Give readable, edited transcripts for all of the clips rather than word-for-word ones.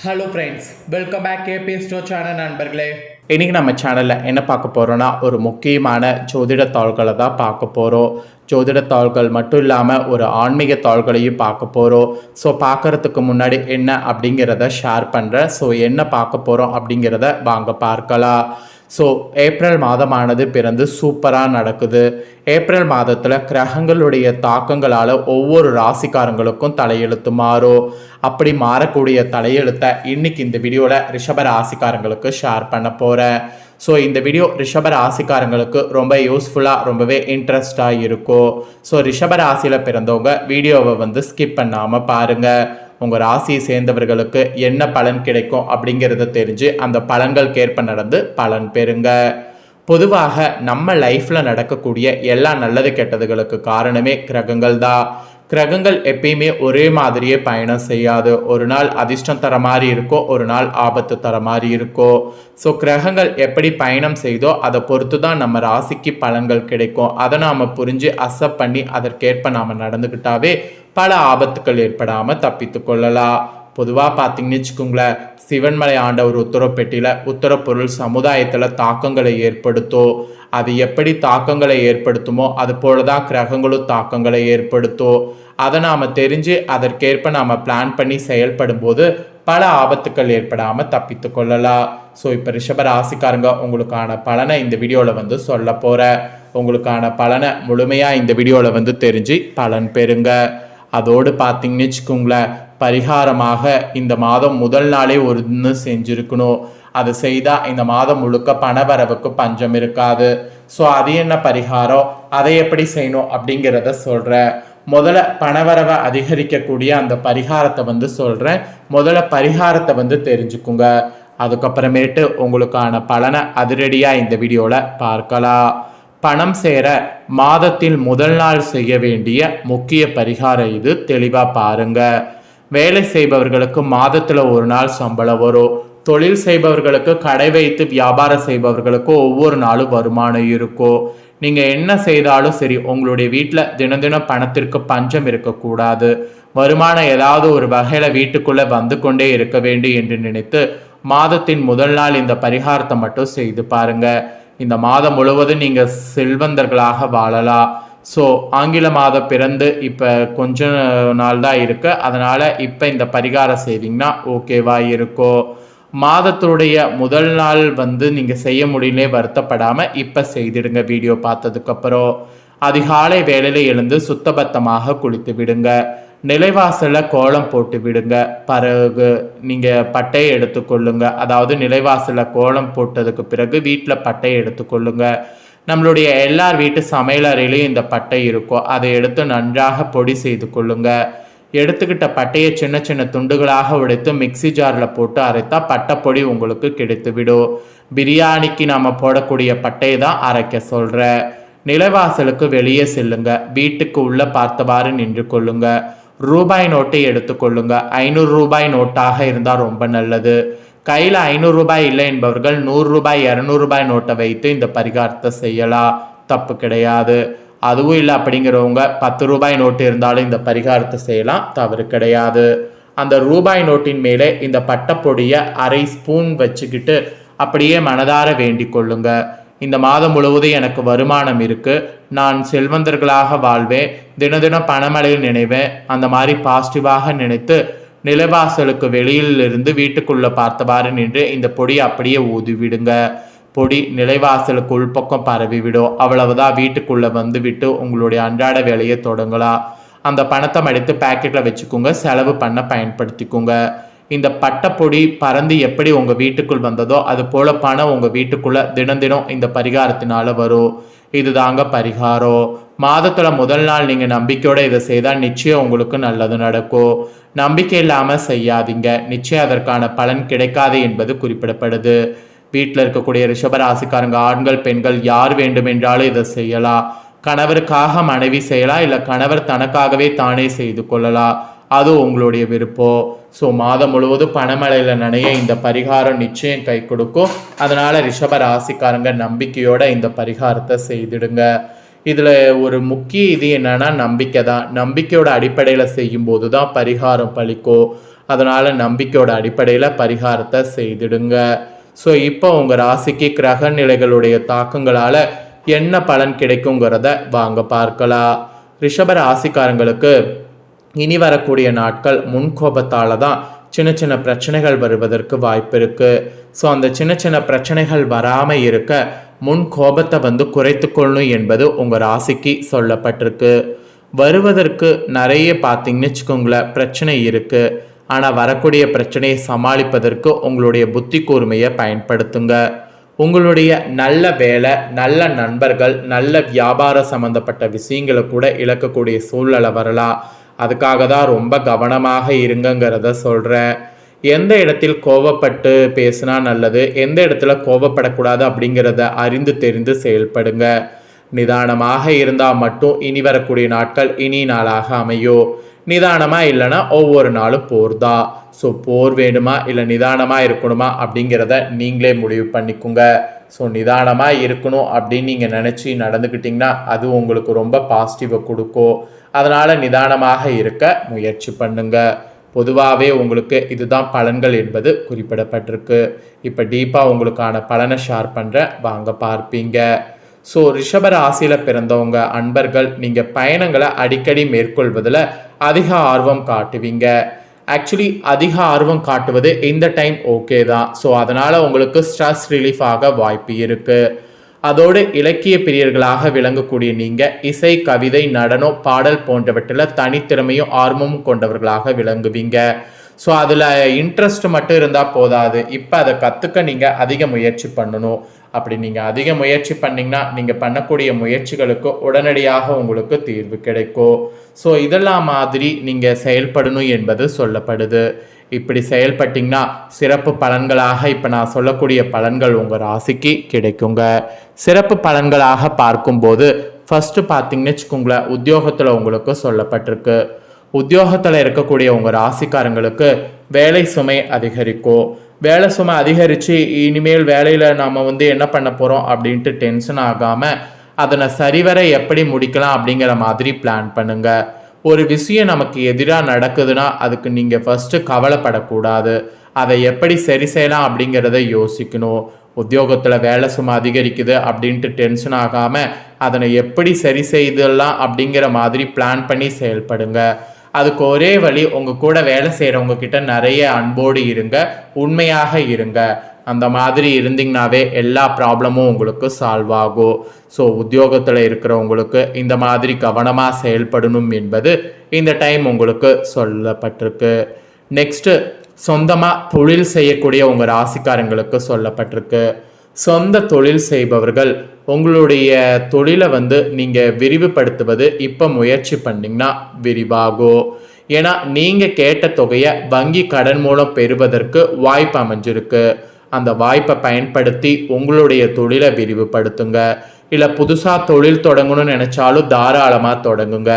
Hello friends, welcome back கேபி ஸ்டோ channel நண்பர்களே. இன்றைக்கி நம்ம சேனலில் என்ன பார்க்க போகிறோன்னா, ஒரு முக்கியமான ஜோதிட தாள்களை தான் பார்க்க போகிறோம். ஜோதிட தாள்கள் மட்டும் இல்லாமல் ஒரு ஆன்மீக தாள்களையும் பார்க்க போகிறோம். ஸோ பார்க்குறதுக்கு முன்னாடி என்ன அப்படிங்கிறத ஷேர் பண்ணுறேன். ஸோ என்ன பார்க்க போகிறோம் அப்படிங்கிறத வாங்க பார்க்கலாம். ஸோ ஏப்ரல் மாதமானது பிறந்து சூப்பராக நடக்குது. ஏப்ரல் மாதத்தில் கிரகங்களுடைய தாக்கங்களால் ஒவ்வொரு ராசிக்காரங்களுக்கும் தலையெழுத்து மாறும். அப்படி மாறக்கூடிய தலையெழுத்தை இன்னைக்கு இந்த வீடியோவில் ரிஷப ராசிக்காரங்களுக்கு ஷேர் பண்ண போகிறேன். ஸோ இந்த வீடியோ ரிஷப ராசிக்காரங்களுக்கு ரொம்ப யூஸ்ஃபுல்லாக ரொம்பவே இன்ட்ரெஸ்டாக இருக்கும். ஸோ ரிஷப ராசியில் பிறந்தவங்க வீடியோவை ஸ்கிப் பண்ணாமல் பாருங்கள். உங்கள் ராசியை சேர்ந்தவர்களுக்கு என்ன பலன் கிடைக்கும் அப்படிங்கிறத தெரிஞ்சு அந்த பலன்களுக்கேற்ப நடந்து பலன் பெறுங்க. பொதுவாக நம்ம லைஃப்பில் நடக்கக்கூடிய எல்லா நல்லது கெட்டதுகளுக்கு காரணமே கிரகங்கள் தான். கிரகங்கள் எப்பயுமே ஒரே மாதிரியே பயணம் செய்யாது. ஒரு நாள் அதிர்ஷ்டம் தர மாதிரி இருக்கோ, ஒரு நாள் ஆபத்து தர மாதிரி இருக்கோ. ஸோ கிரகங்கள் எப்படி பயணம் செய்தோ அதை பொறுத்து தான் நம்ம ராசிக்கு பலன்கள் கிடைக்கும். அதை நாம் புரிஞ்சு அக்செப்ட் பண்ணி அதற்கேற்ப நாம் நடந்துக்கிட்டாவே பல ஆபத்துக்கள் ஏற்படாமல் தப்பித்து கொள்ளலாம். பொதுவாக பார்த்தீங்கன்னு வச்சுக்கோங்களேன், சிவன்மலை ஆண்டவர் உத்தரப்பெட்டியில் உத்தரப்பொருள் சமுதாயத்தில் தாக்கங்களை ஏற்படுத்தும். அது எப்படி தாக்கங்களை ஏற்படுத்துமோ அது போல தான் கிரகங்களும் தாக்கங்களை ஏற்படுத்தும். அதை நாம் தெரிஞ்சு அதற்கேற்ப நாம் பிளான் பண்ணி செயல்படும் போது பல ஆபத்துக்கள் ஏற்படாமல் தப்பித்து கொள்ளலாம். ஸோ இப்போ ரிஷப ராசிக்காரங்க உங்களுக்கான பலனை இந்த வீடியோவில் சொல்ல போகிறேன். உங்களுக்கான பலனை முழுமையாக இந்த வீடியோவில் தெரிஞ்சு பலன் பெறுங்க. அதோடு பார்த்தீங்கன்னு வச்சுக்கோங்களேன், பரிகாரமாக இந்த மாதம் முதல் நாளே ஒன்று செஞ்சுருக்கணும். அது செய்தால் இந்த மாதம் முழுக்க பணவரவுக்கு பஞ்சம் இருக்காது. ஸோ அது என்ன பரிகாரம், அதை எப்படி செய்யணும் அப்படிங்கிறத சொல்கிறேன். முதல்ல பணவரவை அதிகரிக்கக்கூடிய அந்த பரிகாரத்தை சொல்கிறேன். முதல்ல பரிகாரத்தை தெரிஞ்சுக்குங்க. அதுக்கப்புறமேட்டு உங்களுக்கான பலனை அதிரடியாக இந்த வீடியோவில் பார்க்கலாம். பணம் சேர மாதத்தில் முதல் நாள் செய்ய வேண்டிய முக்கிய பரிகாரம் இது. தெளிவாக பாருங்க. வேலை செய்பவர்களுக்கு மாதத்தில் ஒரு நாள் சம்பளம் வரும். தொழில் செய்பவர்களுக்கு, கடை வைத்து வியாபாரம் செய்பவர்களுக்கு ஒவ்வொரு நாளும் வருமானம் இருக்கும். நீங்கள் என்ன செய்தாலும் சரி, உங்களுடைய வீட்டில் தினம் தினம் பணத்திற்கு பஞ்சம் இருக்கக்கூடாது. வருமானம் ஏதாவது ஒரு வகையில் வீட்டுக்குள்ளே வந்து கொண்டே இருக்க வேண்டும் என்று நினைத்து மாதத்தின் முதல் நாள் இந்த பரிகாரத்தை மட்டும் செய்து பாருங்க. இந்த மாதம் முழுவதும் நீங்கள் செல்வந்தர்களாக வாழலாம். ஸோ ஆங்கில மாதம் பிறந்து இப்போ கொஞ்ச நாள் தான் இருக்கு. அதனால் இப்போ இந்த பரிகாரம் செய்தீங்கன்னா ஓகேவா இருக்கும். மாதத்துடைய முதல் நாள் நீங்கள் செய்ய முடியலே வருத்தப்படாமல் இப்போ செய்திடுங்க. வீடியோ பார்த்ததுக்கப்புறம் அதிகாலை வேளையில் எழுந்து சுத்தபத்தமாக குளித்து விடுங்க. நிலைவாசலில் கோலம் போட்டு விடுங்க. பிறகு நீங்கள் பட்டையை எடுத்துக்கொள்ளுங்க. அதாவது நிலைவாசலில் கோலம் போட்டதுக்கு பிறகு வீட்டில் பட்டையை எடுத்துக்கொள்ளுங்க. நம்மளுடைய எல்லார் வீட்டு சமையலறையிலையும் இந்த பட்டை இருக்கும். அதை எடுத்து நன்றாக பொடி செய்து கொள்ளுங்க. எடுத்துக்கிட்ட பட்டையை சின்ன சின்ன துண்டுகளாக உடைத்து மிக்சி ஜாரில் போட்டு அரைத்தா பட்டைப்பொடி உங்களுக்கு கிடைத்து விடும். பிரியாணிக்கு நாம் போடக்கூடிய பட்டையை தான் அரைக்க சொல்கிறேன். நிலைவாசலுக்கு வெளியே செல்லுங்க. வீட்டுக்கு உள்ள பார்த்தவாறு நின்று கொள்ளுங்க. ரூபாய் நோட்டை எடுத்துக்கொள்ளுங்க. 500 ரூபாய் நோட்டாக இருந்தால் ரொம்ப நல்லது. கையில் 500 ரூபாய் இல்லை என்பவர்கள் 100 ரூபாய் 200 ரூபாய் நோட்டை வைத்து இந்த பரிகாரத்தை செய்யலாம். தப்பு கிடையாது. அதுவும் இல்லை அப்படிங்கிறவங்க 10 ரூபாய் நோட்டு இருந்தாலும் இந்த பரிகாரத்தை செய்யலாம். தவறு கிடையாது. அந்த ரூபாய் நோட்டின் மேலே இந்த பட்டைப்பொடியை அரை ஸ்பூன் வச்சுக்கிட்டு அப்படியே மனதார வேண்டிக் கொள்ளுங்க. இந்த மாதம் முழுவதும் எனக்கு வருமானம் இருக்குது, நான் செல்வந்தர்களாக வாழ்வேன், தினம் தினம் பணமழையில் நினைவேன், அந்த மாதிரி பாசிட்டிவாக நினைத்து நிலைவாசலுக்கு வெளியிலிருந்து வீட்டுக்குள்ளே பார்த்தவாறு நின்று இந்த பொடியை அப்படியே ஊதிவிடுங்க. பொடி நிலைவாசலுக்கு உள்பக்கம் பரவிவிடும். அவ்வளவுதான். வீட்டுக்குள்ளே விட்டு உங்களுடைய அன்றாட வேலையை தொடங்கலாம். அந்த பணத்தை மடித்து பேக்கெட்டில் வச்சுக்கோங்க. செலவு பண்ண பயன்படுத்திக்கோங்க. இந்த பட்டைப்பொடி பறந்து எப்படி உங்கள் வீட்டுக்குள் வந்ததோ அது போல் பணம் உங்கள் வீட்டுக்குள்ளே தினம் தினம் இந்த பரிகாரத்தினால வரும். இது தாங்க பரிகாரம். மாதத்தில் முதல் நாள் நீங்கள் நம்பிக்கையோடு இதை செய்தால் நிச்சயம் உங்களுக்கு நல்லது நடக்கும். நம்பிக்கை இல்லாமல் செய்யாதீங்க. நிச்சயம் அதற்கான பலன் கிடைக்காது என்பது குறிப்பிடப்படுது. வீட்டில் இருக்கக்கூடிய ரிஷபராசிக்காரங்க ஆண்கள் பெண்கள் யார் வேண்டுமென்றாலும் இதை செய்யலாம். கணவருக்காக மனைவி செய்யலாம், இல்லை கணவர் தனக்காகவே தானே செய்து கொள்ளலாம். அது உங்களுடைய விருப்பம். ஸோ மாதம் முழுவதும் பணமழையில் நனைய இந்த பரிகாரம் நிச்சயம் கை கொடுக்கும். அதனால் ரிஷப ராசிக்காரங்க நம்பிக்கையோட இந்த பரிகாரத்தை செய்திடுங்க. இதில் ஒரு முக்கிய இது என்னன்னா நம்பிக்கை தான். நம்பிக்கையோட அடிப்படையில் செய்யும்போது தான் பரிகாரம் பலிக்கும். அதனால் நம்பிக்கையோட அடிப்படையில் பரிகாரத்தை செய்திடுங்க. ஸோ இப்போ உங்கள் ராசிக்கு கிரக நிலைகளுடைய தாக்கங்களால் என்ன பலன் கிடைக்குங்கிறத வாங்க பார்க்கலாம். ரிஷப ராசிக்காரங்களுக்கு இனி வரக்கூடிய நாட்கள் முன்கோபத்தால் தான் சின்ன சின்ன பிரச்சனைகள் வருவதற்கு வாய்ப்பு இருக்குது. ஸோ அந்த சின்ன சின்ன பிரச்சனைகள் வராமல் இருக்க முன் கோபத்தை குறைத்து கொள்ளணும் என்பது உங்கள் ராசிக்கு சொல்லப்பட்டிருக்கு. வருவதற்கு நிறைய பார்த்தீங்கன்னு வச்சுக்கோங்களேன் பிரச்சனை இருக்குது. ஆனால் வரக்கூடிய பிரச்சனையை சமாளிப்பதற்கு உங்களுடைய புத்தி கூர்மையை பயன்படுத்துங்க. உங்களுடைய நல்ல வேலை, நல்ல நண்பர்கள், நல்ல வியாபார சம்மந்தப்பட்ட விஷயங்களை கூட இழக்கக்கூடிய சூழ்நிலை வரலாம். அதுக்காக தான் ரொம்ப கவனமாக இருங்கங்கிறத சொல்கிறேன். எந்த இடத்தில் கோபப்பட்டு பேசினா நல்லது, எந்த இடத்துல கோபப்படக்கூடாது அப்படிங்கிறத அறிந்து தெரிந்து செயல்படுங்க. நிதானமாக இருந்தால் மட்டும் இனி வரக்கூடிய நாட்கள் இனி நாளாக அமையும். நிதானமாக இல்லைன்னா ஒவ்வொரு நாளும் போர் தான். ஸோ போர் வேணுமா இல்லை நிதானமாக இருக்கணுமா அப்படிங்கிறத நீங்களே முடிவு பண்ணிக்கோங்க. ஸோ நிதானமாக இருக்கணும் அப்படின்னு நீங்கள் நினச்சி நடந்துக்கிட்டிங்கன்னா அது உங்களுக்கு ரொம்ப பாசிட்டிவை கொடுக்கும். அதனால் நிதானமாக இருக்க முயற்சி பண்ணுங்க. பொதுவாகவே உங்களுக்கு இதுதான் பலன்கள் என்பது குறிப்பிடப்பட்டிருக்கு. இப்போ டீப்பாக உங்களுக்கான பலனை ஷேர் பண்ணுறேன், வாங்க பார்ப்பீங்க. ஸோ ரிஷப ராசியில் பிறந்தவங்க அன்பர்கள் நீங்கள் பயணங்களை அடிக்கடி மேற்கொள்வதில் அதிக ஆர்வம் காட்டுவீங்க. ஆக்சுவலி அதிக ஆர்வம் காட்டுவது இந்த டைம் ஓகே தான். ஸோ அதனால் உங்களுக்கு ஸ்ட்ரெஸ் ரிலீஃப் ஆக வாய்ப்பு இருக்குது. அதோடு இலக்கிய பிரியர்களாக விளங்கக்கூடிய நீங்கள் இசை, கவிதை, நடனம், பாடல் போன்றவற்றில் தனித்திறமையும் ஆர்வமும் கொண்டவர்களாக விளங்குவீங்க. ஸோ அதில் இன்ட்ரெஸ்ட் மட்டும் இருந்தால் போதாது, இப்போ அதை கற்றுக்க நீங்கள் அதிக முயற்சி பண்ணணும். அப்படி நீங்கள் அதிக முயற்சி பண்ணிங்கன்னா நீங்கள் பண்ணக்கூடிய முயற்சிகளுக்கு உடனடியாக உங்களுக்கு தீர்வு கிடைக்கும். ஸோ இதெல்லாம் மாதிரி நீங்கள் செயல்படணும் என்பது சொல்லப்படுது. இப்படி செயல்பட்டிங்கன்னா சிறப்பு பலன்களாக இப்போ நான் சொல்லக்கூடிய பலன்கள் உங்கள் ராசிக்கு கிடைக்குங்க. சிறப்பு பலன்களாக பார்க்கும்போது ஃபஸ்ட்டு பார்த்தீங்கன்னு வச்சுக்கோங்களேன், உத்தியோகத்தில் உங்களுக்கு சொல்லப்பட்டிருக்கு. உத்தியோகத்தில் இருக்கக்கூடிய உங்கள் ராசிக்காரங்களுக்கு வேலை சுமை அதிகரிக்கும். வேலை சுமை அதிகரித்து இனிமேல் வேலையில் நாம் என்ன பண்ண போகிறோம் அப்படின்ட்டு டென்ஷன் ஆகாமல் அதனை சரிவர எப்படி முடிக்கலாம் அப்படிங்கிற மாதிரி பிளான் பண்ணுங்கள். ஒரு விஷயம் நமக்கு எதிராக நடக்குதுன்னா அதுக்கு நீங்கள் ஃபஸ்ட்டு கவலைப்படக்கூடாது. அதை எப்படி சரி செய்யலாம் அப்படிங்கிறத யோசிக்கணும். உத்தியோகத்தில் வேலை சுமை அதிகரிக்குது அப்படின்ட்டு டென்ஷன் ஆகாமல் அதனை எப்படி சரி செய்தலாம் அப்படிங்கிற மாதிரி பிளான் பண்ணி செயல்படுங்க. அதுக்கு ஒரே வழி, உங்கள் கூட வேலை செய்கிறவங்க கிட்ட நிறைய அன்போடு இருங்க, உண்மையாக இருங்க. அந்த மாதிரி இருந்தீங்கனாவே எல்லா ப்ராப்ளமும் உங்களுக்கு சால்வ் ஆகும். ஸோ உத்தியோகத்தில் இருக்கிறவங்களுக்கு இந்த மாதிரி கவனமாக செயல்படணும் என்பது இந்த டைம் உங்களுக்கு சொல்லப்பட்டிருக்கு. நெக்ஸ்ட்டு சொந்தமாக தொழில் செய்யக்கூடிய உங்கள் ராசிக்காரங்களுக்கு சொல்லப்பட்டிருக்கு. சொந்த தொழில் செய்பவர்கள் உங்களுடைய தொழிலை நீங்கள் விரிவுபடுத்துவது இப்போ முயற்சி பண்ணிங்கன்னா விரிவாகும். ஏன்னா நீங்கள் கேட்ட தொகையை வங்கி கடன் மூலம் பெறுவதற்கு வாய்ப்பு அமைஞ்சிருக்கு. அந்த வாய்ப்பை பயன்படுத்தி உங்களுடைய தொழிலை விரிவுபடுத்துங்க. இல்லை புதுசாக தொழில் தொடங்கணும்னு நினச்சாலும் தாராளமாக தொடங்குங்க.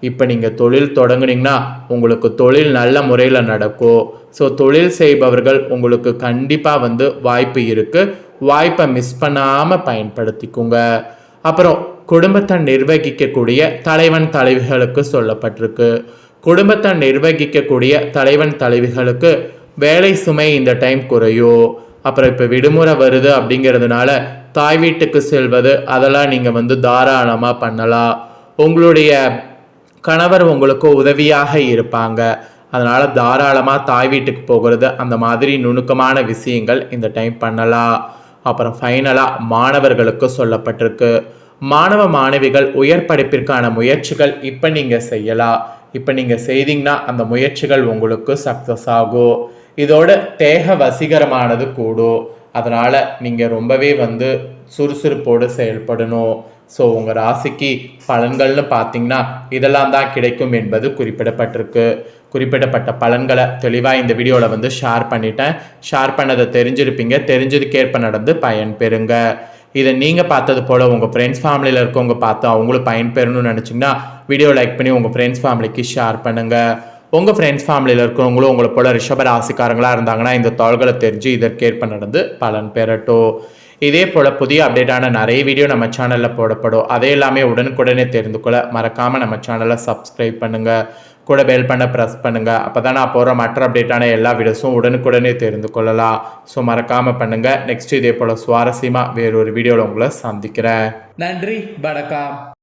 இப்போ நீங்கள் தொழில் தொடங்குனீங்கன்னா உங்களுக்கு தொழில் நல்ல முறையில் நடக்கும். ஸோ தொழில் செய்பவர்கள் உங்களுக்கு கண்டிப்பாக வாய்ப்பு இருக்குது. வாய்ப்பை மிஸ் பண்ணாமல் பயன்படுத்திக்குங்க. அப்புறம் குடும்பத்தை நிர்வகிக்கக்கூடிய தலைவன் தலைவிகளுக்கு சொல்லப்பட்டிருக்கு. குடும்பத்தை நிர்வகிக்கக்கூடிய தலைவன் தலைவிகளுக்கு வேலை சுமை இந்த டைம் குறையும். அப்புறம் இப்போ விடுமுறை வருது அப்படிங்கிறதுனால தாய் வீட்டுக்கு செல்வது அதெல்லாம் நீங்கள் தாராளமாக பண்ணலாம். உங்களுடைய கணவர் உங்களுக்கு உதவியாக இருப்பாங்க. அதனால் தாராளமாக தாய் வீட்டுக்கு போகிறது அந்த மாதிரி நுணுக்கமான விஷயங்கள் இந்த டைம் பண்ணலாம். அப்புறம் ஃபைனலாக மாணவர்களுக்கு சொல்லப்பட்டிருக்கு. மாணவ மாணவிகள் உயர் படிப்பிற்கான முயற்சிகள் இப்போ நீங்கள் செய்யலாம். இப்போ நீங்கள் செய்தீங்கன்னா அந்த முயற்சிகள் உங்களுக்கு சக்ஸஸ் ஆகும். இதோட தேக வசீகரமானது கூடும். அதனால் நீங்கள் ரொம்பவே சுறுசுறுப்போடு செயல்படணும். ஸோ உங்கள் ராசிக்கு பலன்கள்னு பார்த்தீங்கன்னா இதெல்லாம் தான் கிடைக்கும் என்பது குறிப்பிடப்பட்டிருக்கு. குறிப்பிடப்பட்ட பலன்களை தெளிவாக இந்த வீடியோவில் ஷேர் பண்ணிட்டேன். ஷேர் பண்ணதை தெரிஞ்சிருப்பீங்க. தெரிஞ்சதுக்கேற்ப நடந்து பயன்பெறுங்க. இதை நீங்கள் பார்த்தது போல் உங்கள் ஃப்ரெண்ட்ஸ் ஃபேமிலியில் இருக்கவங்க பார்த்து அவங்களும் பயன்பெறணும்னு நினச்சிங்கன்னா வீடியோ லைக் பண்ணி உங்கள் ஃப்ரெண்ட்ஸ் ஃபேமிலிக்கு ஷேர் பண்ணுங்கள். உங்கள் ஃப்ரெண்ட்ஸ் ஃபேமிலியில் இருக்கிறவங்களும் உங்களை போல் ரிஷப ராசிக்காரங்களாக இருந்தாங்கன்னா இந்த தாள்களை தெரிஞ்சு இதற்கேற்ப நடந்து பலன் பெறட்டும். இதே போல் புதிய அப்டேட்டான நிறைய வீடியோ நம்ம சேனலில் போடப்படும். அதே எல்லாமே உடனுக்குடனே தெரிந்து கொள்ள மறக்காமல் நம்ம சேனலை சப்ஸ்கிரைப் பண்ணுங்கள். கூட பெல் பண்ண ப்ரெஸ் பண்ணுங்கள். அப்போ தான் நான் போகிற மற்ற அப்டேட்டான எல்லா வீடியோஸும் உடனுக்குடனே தெரிந்து கொள்ளலாம். ஸோ மறக்காமல் பண்ணுங்கள். நெக்ஸ்ட் இதே போல் சுவாரஸ்யமாக வேறொரு வீடியோவில் உங்களை சந்திக்கிறேன். நன்றி, வணக்கம்.